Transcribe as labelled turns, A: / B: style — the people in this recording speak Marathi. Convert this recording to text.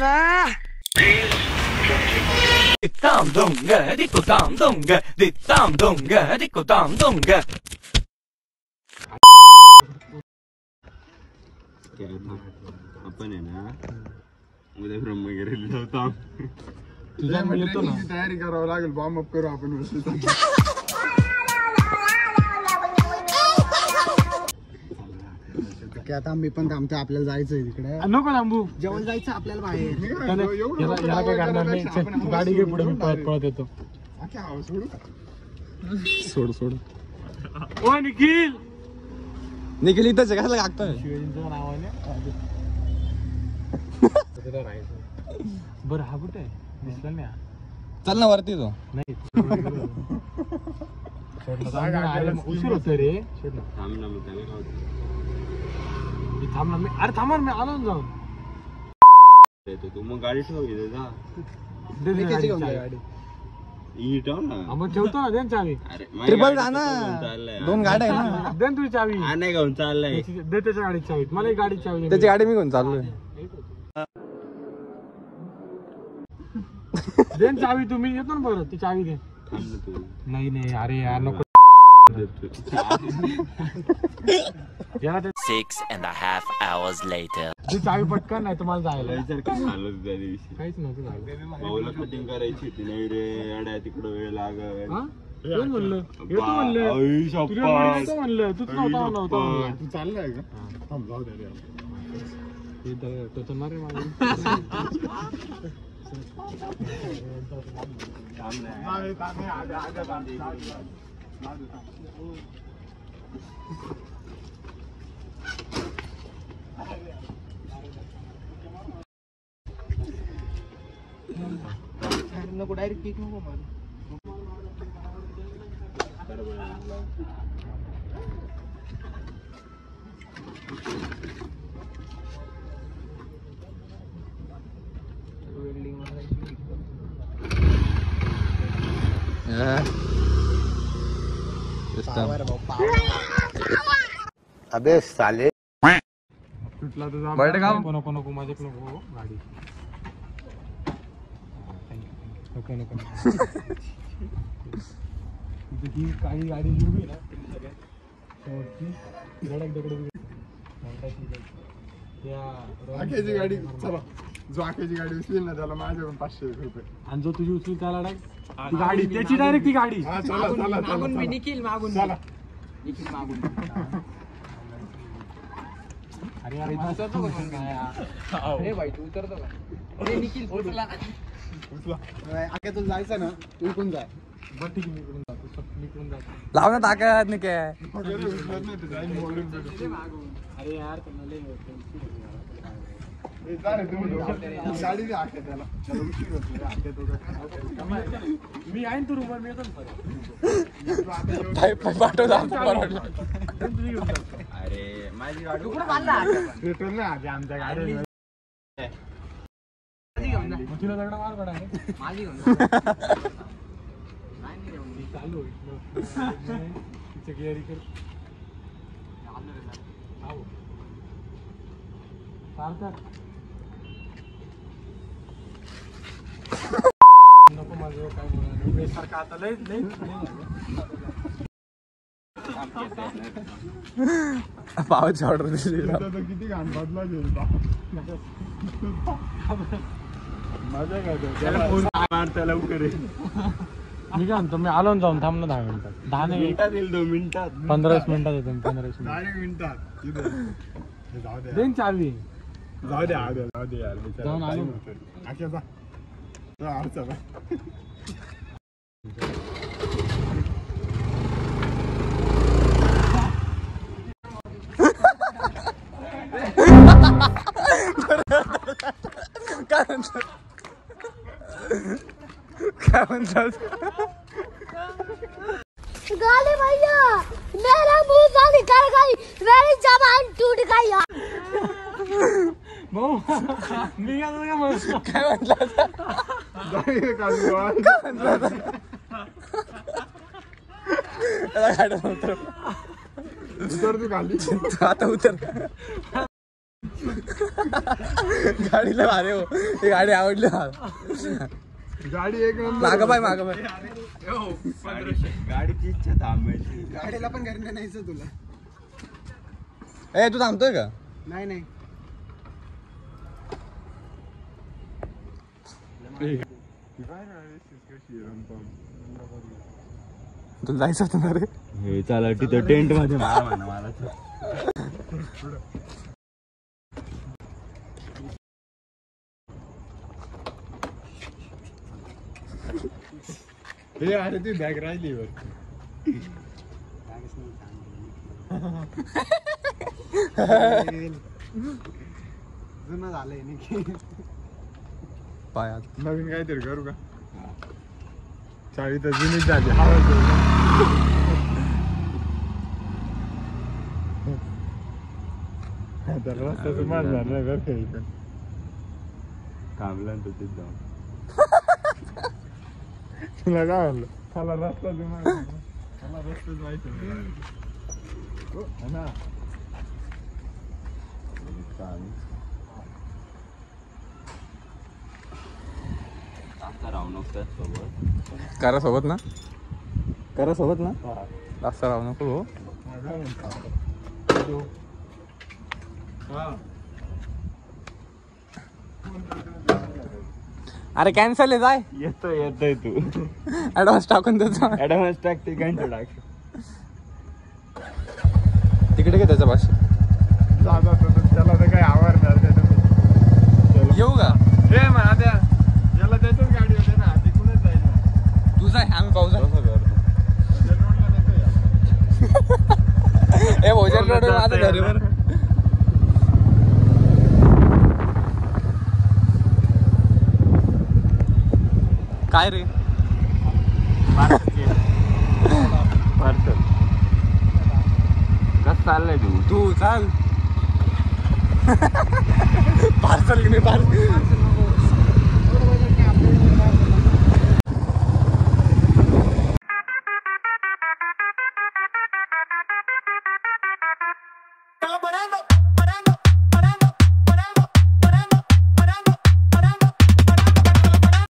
A: ना Tam donga, dikko tam donga, tam donga, dikko tam donga.
B: आपण आहे ना उद्या ब्रह्मगिरीला जातो.
C: तुझ्या येतो ना तयारी करावं लागेल. बॉम्ब अप करू आपण. आता मी पण थांबतो. आपल्याला जायचंय तिकडे. नको थांबू. जेवण जायचं आपल्याला बाहेर. काय करणार नाही. गाडी घे पुढे. मी पळत पळत येतो. सोड सोड. ओ निखिल निखिल इथंच कशाला लागतोय शिवाजींच्या नावाने. बरं हा कुठे दिसला नाही. चल ना वरती तो. नाही उशीर होतोय रे. थांब ना. अरे थांबा मी आलो ना जाऊन.
B: तू मग गाडी ठेव इथे जा.
C: गाडी
B: मग
C: ठेवतो ना. देन चावी.
B: ट्रिपल जा ना. 2 गाड्या आहे ना.
C: देन तुझी चावी.
B: नाही घेऊन चाललंय.
C: दे त्याच्या गाडीची चावी. मला एक गाडीची चावी.
B: त्याची गाडी मी घेऊन चाललोय.
C: देन चावी. तुम्ही येतो ना. बरं ती चावी दे. नाही नाही अरे यार नको.
A: 6.5 hours later.
C: ती चावी पटकन नाही तुम्हाला जायला.
B: काहीच
C: नव्हतं झालं.
B: भाऊला कटिंग करायची होती. नाही रे अड्या तिकडं वेळ लागल.
C: म्हणलं येतो म्हणलं. तूच नव्हता. तू चाललाय का. थांब जाऊ दे रे. टोचणार रे माझं. नको डायरेक्ट केक नको मला.
B: अबे साले
C: तुटला तुझा. नको नको माझ्या नको गाडी. नको नको. ही काही गाडी उभी ना धडक दगड. आख्याची गाडी. चला जो आख्याची गाडी उचलेल ना त्याला माझ्याकडून 500 रुपये. आणि जो तुझी उचली त्याला ती गाडी त्याची डायरेक्ट ती गाडी. मागून मी निखिल मागून. चला निखिल मागून. अरे यार अरे भाई तू उतरतो का. अरे निखिल उचला. आख्यातून जायचं ना. तू इकडून जाय. बरं ठीक आहे मी इकडून जातो. मी इकडून जातो.
B: लाव ना ताकद नाही काय.
C: अरे यार मी आहे तू रूमवर. मी येतो
B: अरे माझी गाडी
C: पेट्रोल नाही आमच्या गाडी. तुला दगडा मार पडा. माझी चालू गिअरी कर. नको माझं काय बोला. सारखं आता लय
B: पावाची ऑर्डर
C: किती घाण बदला घेईल. माझ्या काय त्याला लवकर. मी काय म्हणतो. मी आलो ना जाऊन. थांब ना 10 मिनिटात. 10
B: मिनिटात येईल. 2 मिनिटात
C: 15 मिनिटात येतो. 15
B: मिनिटात.
C: देन चावी.
B: जाऊ दे जाऊ दे यार.
C: जाऊन आलो.
B: काय म्हणतात.
D: गाली भैया मेरा मुंह से निकल गई. मेरी जबान टूट गई.
C: भाऊ मी काय म्हणतो.
B: काय म्हटलं.
C: उतर तू खाली.
B: आता उतर.
E: गाडीला भारी हो, ही गाडी आवडली मला.
C: गाडी एक नंबर.
E: मागं बाय मागं बाय.
B: गाडीची इच्छा थांबायची.
C: गाडीला पण घरी नाहीच तुला.
E: ए तू थांबतोय का?
C: नाही नाही.
E: तुला जायचं होतं ना रे.
B: हे चला तिथं टेंट मध्ये मारा म्हणा मला.
C: हे अरे ती बॅग राहिली वर. जुनं झालंय नाही.
E: पायात
C: नवीन काहीतरी करू का? चावी तर जुनीच झाली. हवा तर रस्त्याचं मान झालं बरं का इथं.
B: थांबला तर तिथं जाऊन.
C: तुला काय म्हणलं? मला रस्ताच माहिती नाही. मला रस्ताच माहिती नाही. हो ना.
B: आता राहू नको सोबत.
E: करा सोबत ना, करा सोबत ना. जास्त राहू नको हो. अरे कॅन्सल आहे, जाय.
B: येतोय तू.
E: ऍडव्हान्स टाकून त्याचा.
B: ऍडव्हान्स टाक ते घंटे टाक.
E: तिकडे घे त्याच्या भाषे.
C: त्याला तर काही आवडणार त्याचं.
E: येऊ का?
C: हे माझ्या याला त्याच्याच गाडी होते ना, तिकडूनच जाईल ना.
E: तू जाय, आम्ही पाहू जाऊ.
C: रोडला नको या.
E: ए भोजन रोड माझं घरीवर. काय रे?
B: पार्सल कसं चाललंय तू?
E: तू चाल. पार्सल की नाही पार्सल.